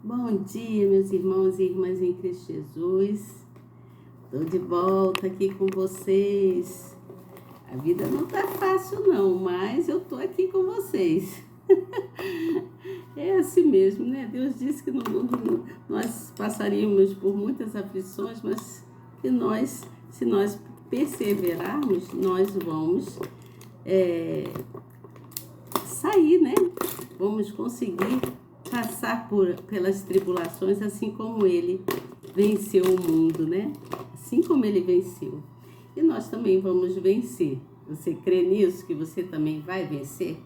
Bom dia, meus irmãos e irmãs em Cristo Jesus. Estou de volta aqui com vocês. A vida não tá fácil não, mas eu tô aqui com vocês. É assim mesmo, né? Deus disse que no mundo nós passaríamos por muitas aflições, mas que nós, se nós perseverarmos, nós vamos sair, né? Vamos conseguir passar pelas tribulações, assim como ele venceu o mundo, né? Assim como ele venceu. E nós também vamos vencer. Você crê nisso, que você também vai vencer?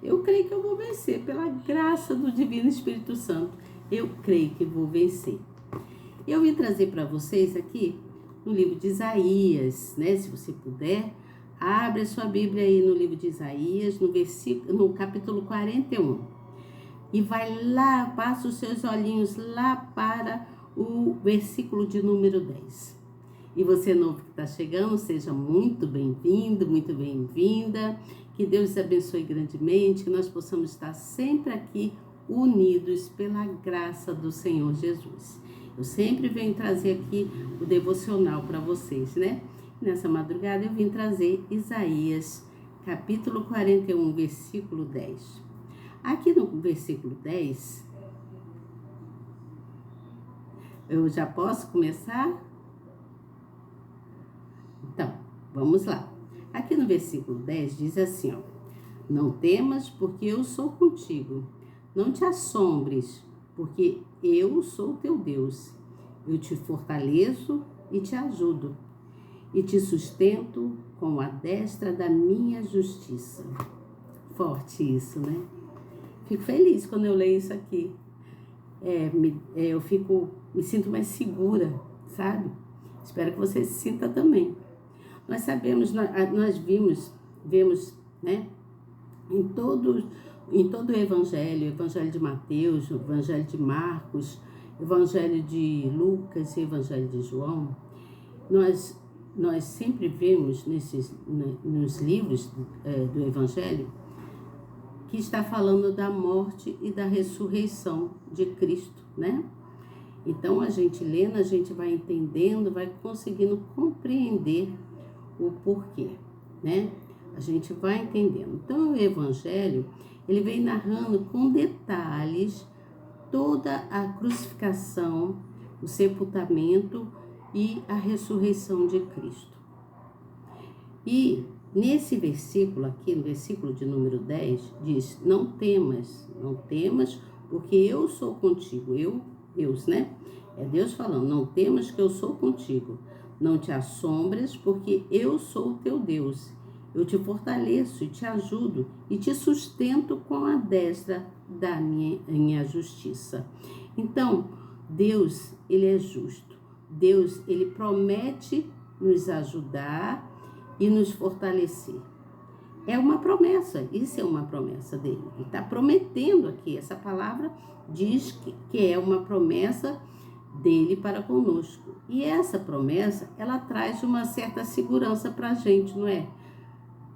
Eu creio que eu vou vencer, pela graça do Divino Espírito Santo. Eu creio que vou vencer. Eu vim trazer para vocês aqui no livro de Isaías, né? Se você puder, abre a sua Bíblia aí no livro de Isaías, no capítulo 41. E vai lá, passa os seus olhinhos lá para o versículo de número 10. E você novo que está chegando, seja muito bem-vindo, muito bem-vinda. Que Deus abençoe grandemente, que nós possamos estar sempre aqui unidos pela graça do Senhor Jesus. Eu sempre venho trazer aqui o devocional para vocês, né? Nessa madrugada eu vim trazer Isaías, capítulo 41, versículo 10. Aqui no versículo 10, eu já posso começar? Então, vamos lá. Aqui no versículo 10 diz assim, ó: Não temas, porque eu sou contigo. Não te assombres, porque eu sou teu Deus. Eu te fortaleço e te ajudo, e te sustento com a destra da minha justiça. Forte isso, né? Fico feliz quando eu leio isso aqui. Eu me sinto mais segura, sabe? Espero que você se sinta também. Nós sabemos, nós vemos, né? Em todo o Evangelho de Mateus, o Evangelho de Marcos, o Evangelho de Lucas e o Evangelho de João, nós sempre vemos nos livros do Evangelho que está falando da morte e da ressurreição de Cristo, né? Então, a gente lendo, a gente vai entendendo, vai conseguindo compreender o porquê, né? A gente vai entendendo. Então, o Evangelho, ele vem narrando com detalhes toda a crucificação, o sepultamento e a ressurreição de Cristo. E nesse versículo aqui, no versículo de número 10, diz: Não temas, porque eu sou contigo. Deus, né? É Deus falando: Não temas, que eu sou contigo. Não te assombres, porque eu sou o teu Deus. Eu te fortaleço e te ajudo e te sustento com a destra da minha justiça. Então, Deus, ele é justo. Deus, ele promete nos ajudar e nos fortalecer. É uma promessa, isso é uma promessa dele. Ele está prometendo aqui, essa palavra diz que é uma promessa dele para conosco. E essa promessa, ela traz uma certa segurança para a gente, não é?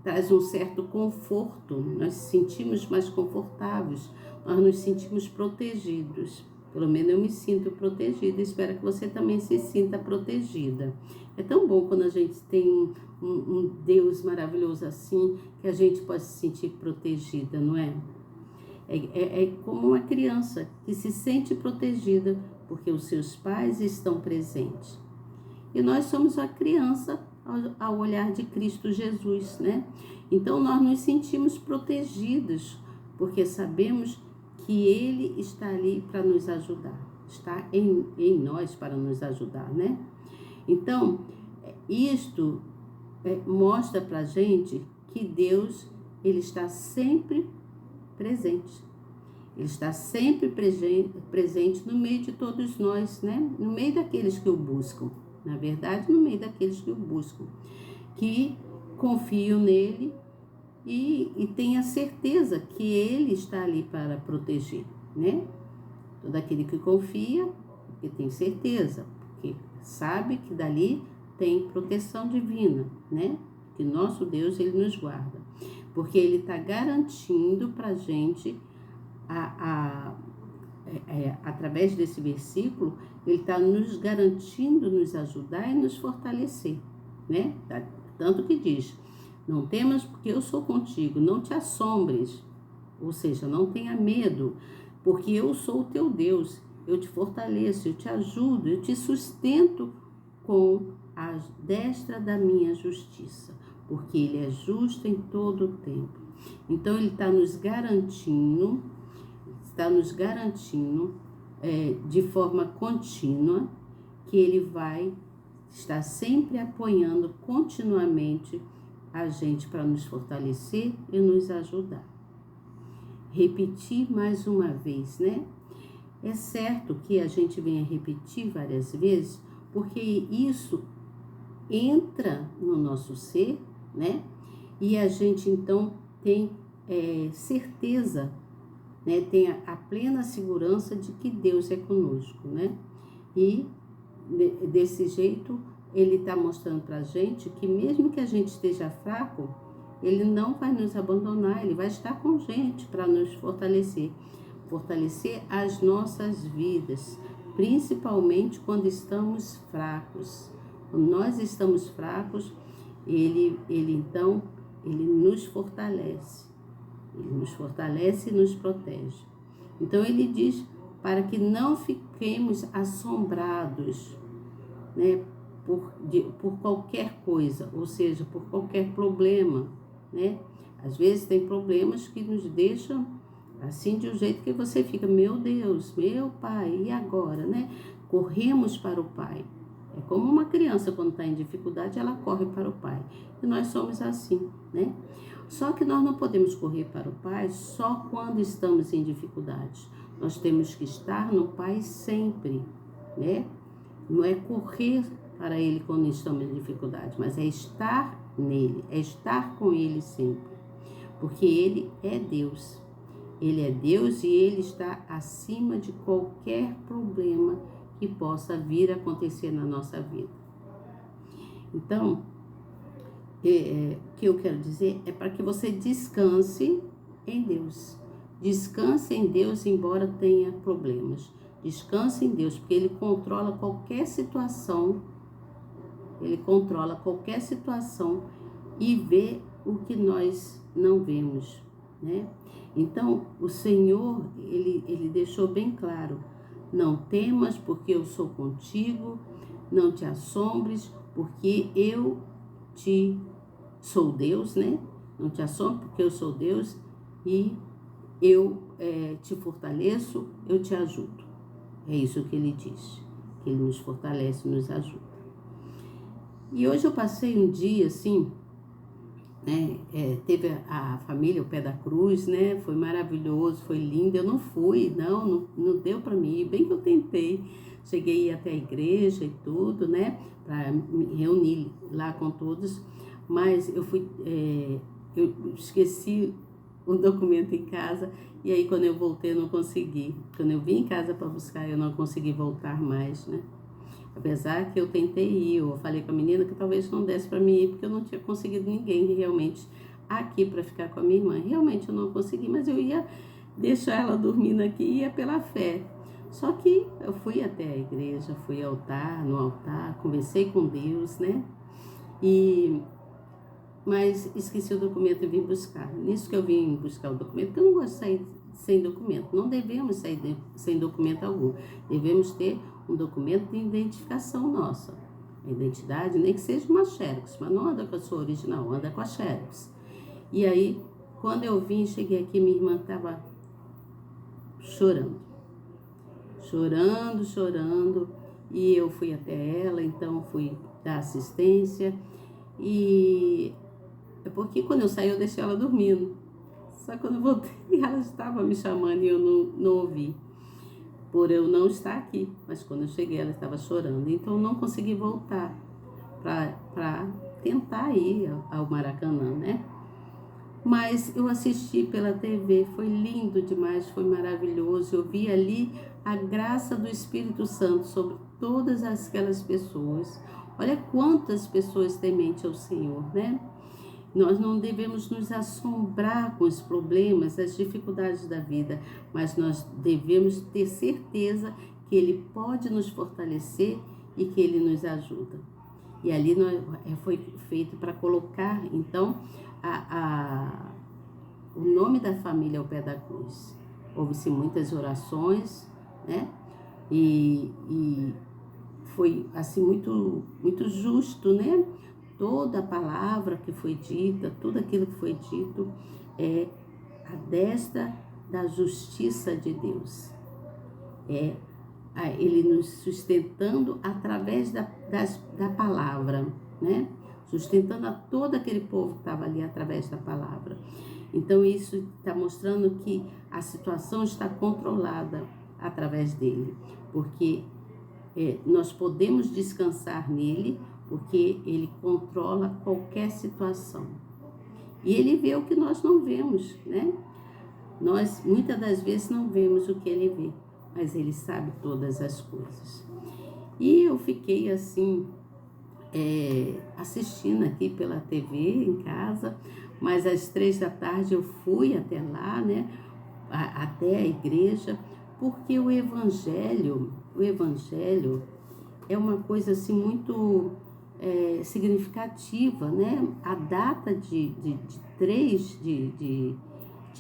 Traz um certo conforto, nós nos sentimos mais confortáveis, nós nos sentimos protegidos. Pelo menos eu me sinto protegida, espero que você também se sinta protegida. É tão bom quando a gente tem um Deus maravilhoso assim, que a gente pode se sentir protegida, não é? É como uma criança que se sente protegida porque os seus pais estão presentes. E nós somos a criança ao olhar de Cristo Jesus, né? Então nós nos sentimos protegidos, porque sabemos que Ele está ali para nos ajudar, está em nós para nos ajudar, né? Então, isto mostra para a gente que Deus, Ele está sempre presente. Ele está sempre presente no meio de todos nós, né? No meio daqueles que o buscam. Na verdade, no meio daqueles que o buscam, que confiam nele e têm a certeza que ele está ali para proteger, né? Todo aquele que confia, porque tem certeza, porque sabe que dali tem proteção divina, né? Que nosso Deus, ele nos guarda. Porque ele está garantindo para a gente através desse versículo, ele está nos garantindo nos ajudar e nos fortalecer, né? Tanto que diz, não temas porque eu sou contigo, não te assombres, ou seja, não tenha medo, porque eu sou o teu Deus, eu te fortaleço, eu te ajudo, eu te sustento com a destra da minha justiça, porque ele é justo em todo o tempo. Então ele está nos garantindo de forma contínua que ele vai estar sempre apoiando continuamente a gente para nos fortalecer e nos ajudar. Repetir mais uma vez, né? É certo que a gente venha repetir várias vezes, porque isso entra no nosso ser, né? E a gente então tem certeza, né? Tem a plena segurança de que Deus é conosco, né? E desse jeito ele está mostrando para a gente que mesmo que a gente esteja fraco, ele não vai nos abandonar, ele vai estar com a gente para nos fortalecer as nossas vidas, principalmente quando estamos fracos. Quando nós estamos fracos, ele nos fortalece. Ele nos fortalece e nos protege. Então ele diz para que não fiquemos assombrados, né, por qualquer coisa, ou seja, por qualquer problema, né? Às vezes tem problemas que nos deixam assim de um jeito que você fica, meu Deus, meu Pai, e agora, né? Corremos para o Pai. É como uma criança quando está em dificuldade, ela corre para o Pai. E nós somos assim, né? Só que nós não podemos correr para o Pai só quando estamos em dificuldade. Nós temos que estar no Pai sempre, né? Não é correr para Ele quando estamos em dificuldade, mas é estar nele, é estar com Ele sempre. Porque Ele é Deus. Ele é Deus e Ele está acima de qualquer problema que possa vir a acontecer na nossa vida. Então, o que eu quero dizer é para que você descanse em Deus. Descanse em Deus, embora tenha problemas. Descanse em Deus, porque Ele controla qualquer situação. Ele controla qualquer situação e vê o que nós não vemos, né? Então, o Senhor, ele deixou bem claro, não temas porque eu sou contigo, não te assombres porque eu sou Deus, né? Não te assombres porque eu sou Deus e eu te fortaleço, eu te ajudo. É isso que ele diz, que ele nos fortalece, nos ajuda. E hoje eu passei um dia assim, né? Teve a família, o Pé da Cruz, né? Foi maravilhoso, foi lindo. Eu não fui, não deu para mim ir, bem que eu tentei. Cheguei até a igreja e tudo, né? Para me reunir lá com todos, mas eu esqueci o documento em casa e aí quando eu voltei eu não consegui. Quando eu vim em casa para buscar eu não consegui voltar mais, né? Apesar que eu tentei ir, eu falei com a menina que talvez não desse para mim ir, porque eu não tinha conseguido ninguém realmente aqui para ficar com a minha irmã. Realmente eu não consegui, mas eu ia deixar ela dormindo aqui e ia pela fé. Só que eu fui até a igreja, fui no altar, conversei com Deus, né? Mas esqueci o documento e vim buscar. Nisso que eu vim buscar o documento, porque eu não gosto de sair sem documento. Não devemos sair sem documento algum. Devemos ter um documento de identificação nossa. A identidade, nem que seja uma xerox, mas não anda com a sua original, anda com a xerox. E aí, quando eu vim, cheguei aqui, minha irmã estava chorando, e eu fui até ela, então fui dar assistência, e é porque quando eu saí eu deixei ela dormindo, só que quando eu voltei ela estava me chamando e eu não ouvi, por eu não estar aqui, mas quando eu cheguei ela estava chorando, então eu não consegui voltar para tentar ir ao Maracanã, né? Mas eu assisti pela TV, foi lindo demais, foi maravilhoso. Eu vi ali a graça do Espírito Santo sobre todas aquelas pessoas. Olha quantas pessoas tementes ao Senhor, né? Nós não devemos nos assombrar com os problemas, as dificuldades da vida, mas nós devemos ter certeza que Ele pode nos fortalecer e que Ele nos ajuda. E ali foi feito para colocar, então, o nome da família ao pé da cruz. Houve-se muitas orações, né? E foi assim muito, muito justo, né? Toda a palavra que foi dita, tudo aquilo que foi dito é a destra da justiça de Deus. É Ele nos sustentando através da palavra, né? Sustentando a todo aquele povo que estava ali através da palavra. Então isso está mostrando que a situação está controlada através dele, porque nós podemos descansar nele, porque ele controla qualquer situação. E ele vê o que nós não vemos, né? Nós, muitas das vezes, não vemos o que ele vê, mas ele sabe todas as coisas. E eu fiquei assim, assistindo aqui pela TV em casa, mas às 3 da tarde eu fui até lá, né? Até a igreja, porque o evangelho é uma coisa assim muito significativa, né? A data de 3 de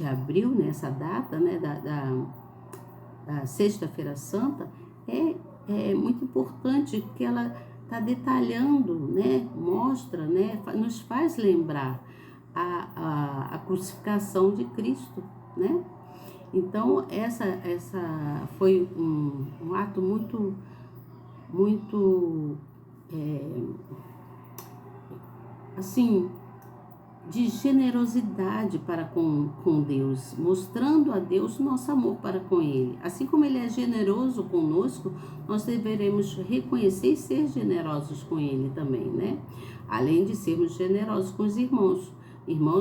abril, né? Essa data, né? da Sexta-feira Santa é muito importante, porque ela está detalhando, né? Mostra, né? Nos faz lembrar a crucificação de Cristo, né? Então, essa foi um ato muito, muito, assim, de generosidade para com Deus, mostrando a Deus nosso amor para com Ele. Assim como Ele é generoso conosco, nós deveremos reconhecer e ser generosos com Ele também, né? Além de sermos generosos com os irmãos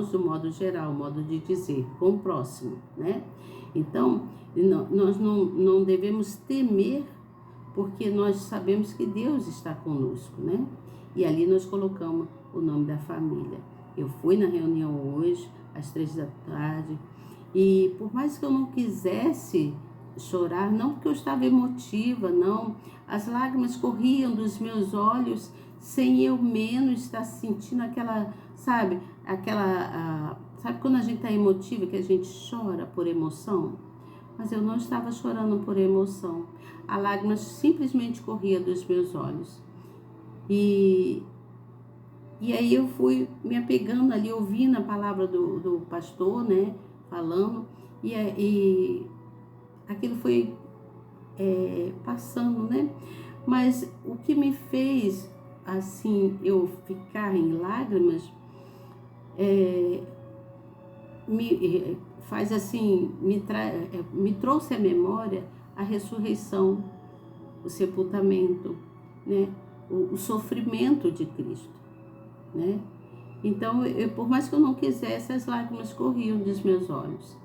do modo geral, modo de dizer, com o próximo, né? Então, nós não devemos temer, porque nós sabemos que Deus está conosco, né? E ali nós colocamos o nome da família. Eu fui na reunião hoje, às 3 da tarde, e por mais que eu não quisesse chorar, não porque eu estava emotiva, não, as lágrimas corriam dos meus olhos, sem eu menos estar sentindo aquela, sabe quando a gente está emotiva, que a gente chora por emoção? Mas eu não estava chorando por emoção. A lágrima simplesmente corria dos meus olhos. E aí eu fui me apegando ali, ouvindo a palavra do pastor, né? Falando. E aquilo foi passando, né? Mas o que me fez, assim, eu ficar em lágrimas, faz assim, me trouxe à memória a ressurreição, o sepultamento, né? O sofrimento de Cristo, né? Então, por mais que eu não quisesse, as lágrimas corriam dos meus olhos.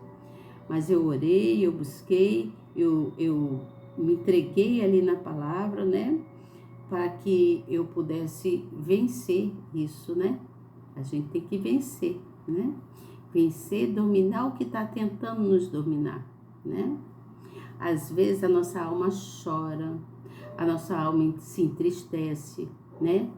Mas eu orei, eu busquei, eu me entreguei ali na palavra, né? Para que eu pudesse vencer isso, né? A gente tem que vencer, né? Vencer, dominar o que está tentando nos dominar, né? Às vezes a nossa alma chora, a nossa alma se entristece, né?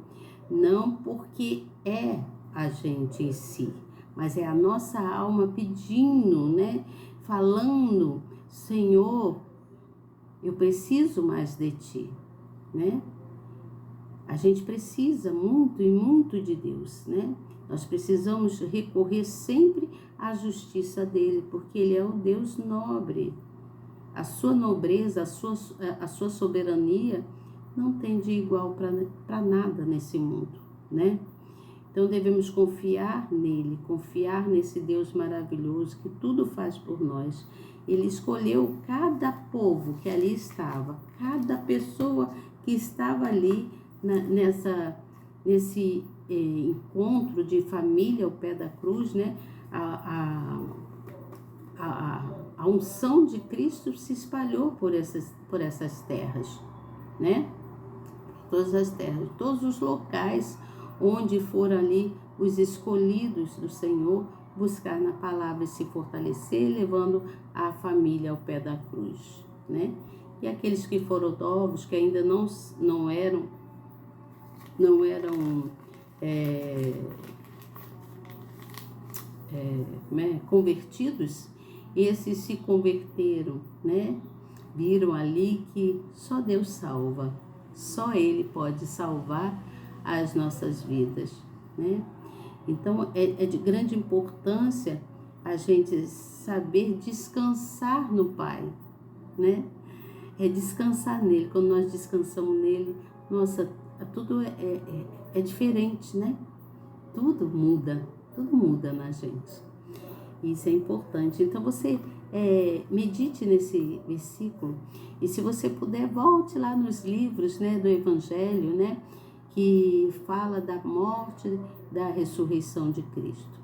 Não porque é a gente em si, mas é a nossa alma pedindo, né? Falando, Senhor, eu preciso mais de Ti, né? A gente precisa muito e muito de Deus, né? Nós precisamos recorrer sempre à justiça dele, porque ele é um Deus nobre. A sua nobreza, a sua soberania não tem de igual para nada nesse mundo, né? Então devemos confiar nele, confiar nesse Deus maravilhoso que tudo faz por nós. Ele escolheu cada povo que ali estava, cada pessoa que estava ali nesse encontro de família ao pé da cruz, né? A unção de Cristo se espalhou por essas terras, né? Todas as terras, todos os locais onde for ali os escolhidos do Senhor buscar na palavra e se fortalecer, levando a família ao pé da cruz, né? E aqueles que foram novos, que ainda não eram convertidos, esses se converteram, né? Viram ali que só Deus salva, só Ele pode salvar as nossas vidas, né? Então é de grande importância a gente saber descansar no Pai, né? É descansar nele. Quando nós descansamos nele, nossa, tudo é diferente, né? Tudo muda na gente. Isso é importante. Então você medite nesse versículo, e se você puder, volte lá nos livros, né, do Evangelho, né, que fala da morte, da ressurreição de Cristo.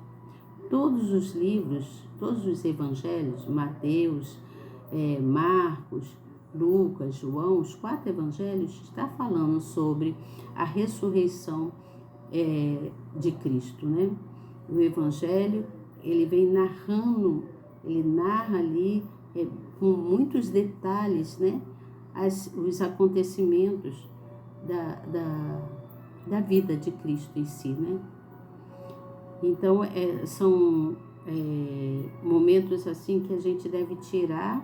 Todos os livros, todos os evangelhos, Mateus, Marcos, Lucas, João, os 4 evangelhos, está falando sobre a ressurreição de Cristo, né? O evangelho, ele vem narrando, ele narra ali com muitos detalhes, né? Os acontecimentos da vida de Cristo em si, né? Então, são momentos assim que a gente deve tirar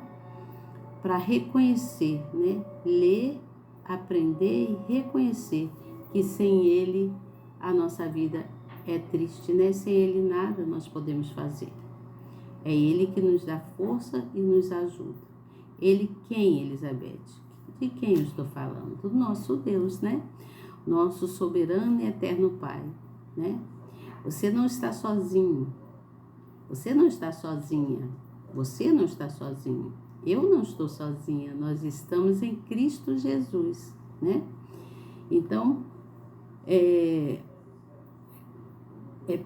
para reconhecer, né? Ler, aprender e reconhecer que sem Ele a nossa vida é triste, né? Sem Ele nada nós podemos fazer. É Ele que nos dá força e nos ajuda. Ele quem, Elizabeth? De quem eu estou falando? Do nosso Deus, né? Nosso soberano e eterno Pai, né? Você não está sozinho. Você não está sozinha. Você não está sozinho. Eu não estou sozinha. Nós estamos em Cristo Jesus, né? Então,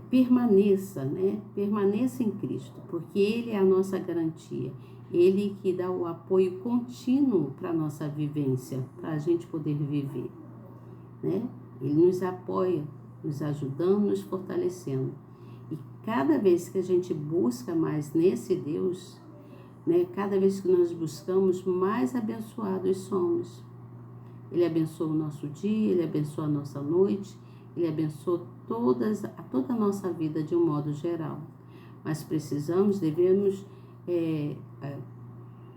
permaneça, né? Permaneça em Cristo, porque Ele é a nossa garantia. Ele que dá o apoio contínuo para a nossa vivência, para a gente poder viver, né? Ele nos apoia, nos ajudando, nos fortalecendo. E cada vez que a gente busca mais nesse Deus, né? Cada vez que nós buscamos, mais abençoados somos. Ele abençoa o nosso dia, Ele abençoa a nossa noite, Ele abençoa toda a nossa vida de um modo geral. Mas devemos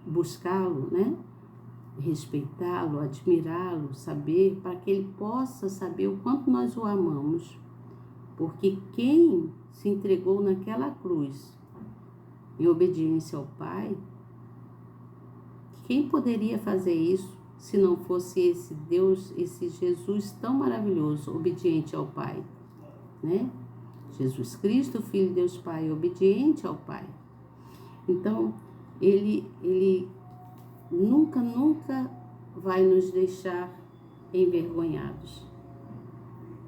buscá-lo, né? Respeitá-lo, admirá-lo, saber, para que Ele possa saber o quanto nós o amamos. Porque quem se entregou naquela cruz, em obediência ao Pai, quem poderia fazer isso se não fosse esse Deus, esse Jesus tão maravilhoso, obediente ao Pai, né? Jesus Cristo, Filho de Deus Pai, obediente ao Pai. Então, Ele nunca vai nos deixar envergonhados,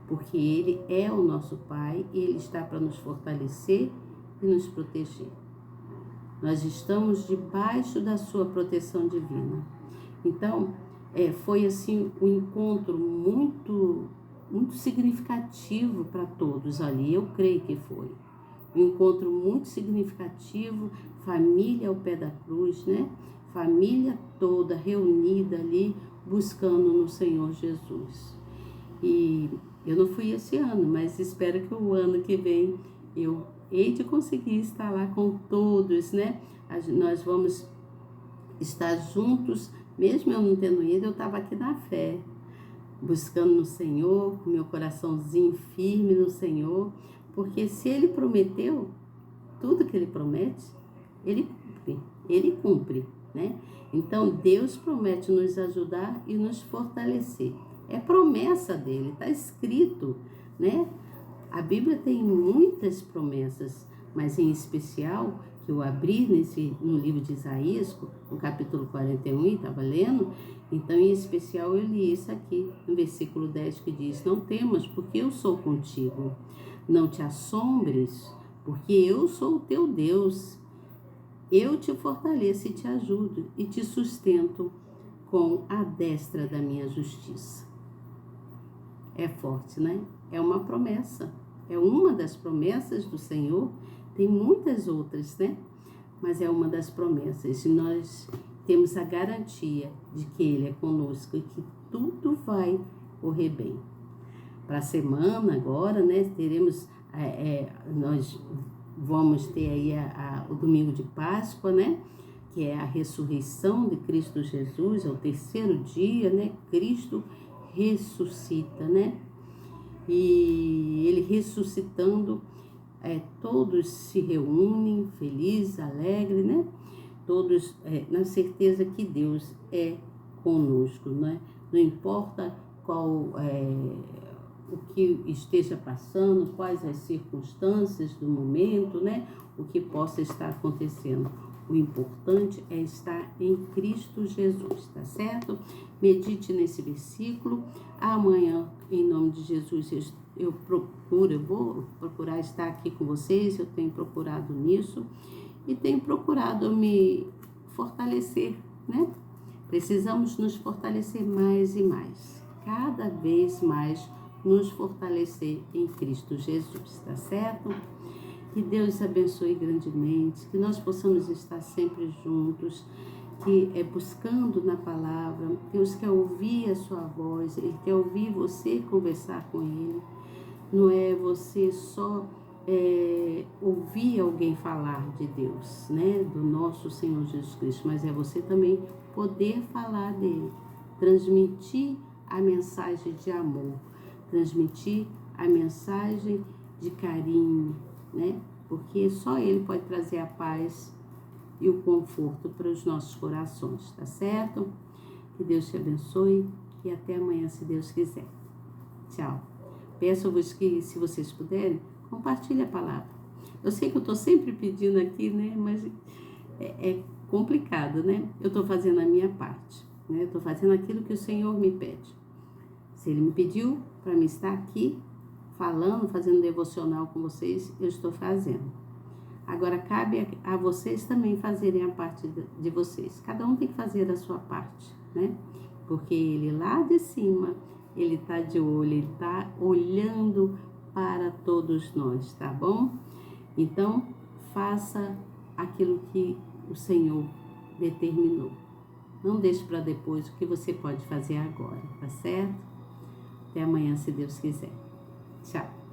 porque Ele é o nosso Pai e Ele está para nos fortalecer e nos proteger. Nós estamos debaixo da sua proteção divina. Então, foi assim um encontro muito significativo para todos ali, eu creio que foi. Um encontro muito significativo, família ao pé da cruz, né? Família toda reunida ali, buscando no Senhor Jesus. E eu não fui esse ano, mas espero que o ano que vem eu hei de conseguir estar lá com todos, né? Nós vamos estar juntos, mesmo eu não tendo ido, eu estava aqui na fé, buscando no Senhor, com meu coraçãozinho firme no Senhor, porque se Ele prometeu, tudo que Ele promete, Ele cumpre, né? Então, Deus promete nos ajudar e nos fortalecer. É promessa dEle, está escrito, né? A Bíblia tem muitas promessas, mas em especial, que eu abri no livro de Isaías, no capítulo 41, estava lendo, então em especial eu li isso aqui, no versículo 10, que diz: não temas, porque eu sou contigo. Não te assombres, porque eu sou o teu Deus. Eu te fortaleço e te ajudo e te sustento com a destra da minha justiça. é forte, né? É uma promessa, é uma das promessas do Senhor. Tem muitas outras, né? Mas é uma das promessas. E nós temos a garantia de que Ele é conosco e que tudo vai correr bem. Para a semana agora, né? Nós vamos ter aí o domingo de Páscoa, né? Que é a ressurreição de Cristo Jesus, é o terceiro dia, né? Cristo ressuscita, né? E Ele ressuscitando, todos se reúnem, felizes, alegres, né? Todos na certeza que Deus é conosco, né? Não importa qual o que esteja passando, quais as circunstâncias do momento, né? O que possa estar acontecendo. O importante é estar em Cristo Jesus, tá certo? Medite nesse versículo. Amanhã, em nome de Jesus, eu vou procurar estar aqui com vocês. Eu tenho procurado nisso e tenho procurado me fortalecer, né? Precisamos nos fortalecer mais e mais, cada vez mais nos fortalecer em Cristo Jesus, tá certo? Que Deus abençoe grandemente, que nós possamos estar sempre juntos, que buscando na palavra. Deus quer ouvir a sua voz, Ele quer ouvir você conversar com Ele. Não é você só ouvir alguém falar de Deus, né? Do nosso Senhor Jesus Cristo, mas é você também poder falar dele, transmitir a mensagem de amor, transmitir a mensagem de carinho, né? Porque só Ele pode trazer a paz e o conforto para os nossos corações, tá certo? Que Deus te abençoe e até amanhã, se Deus quiser. Tchau. Peço-vos que, se vocês puderem, compartilhe a palavra. Eu sei que eu estou sempre pedindo aqui, né? Mas é complicado, né? Eu estou fazendo a minha parte, né? Eu estou fazendo aquilo que o Senhor me pede. Se Ele me pediu para me estar aqui, falando, fazendo devocional com vocês, eu estou fazendo. Agora, cabe a vocês também fazerem a parte de vocês. Cada um tem que fazer a sua parte, né? Porque Ele lá de cima, Ele está de olho, Ele está olhando para todos nós, tá bom? Então, faça aquilo que o Senhor determinou. Não deixe para depois o que você pode fazer agora, tá certo? Até amanhã, se Deus quiser. Tchau.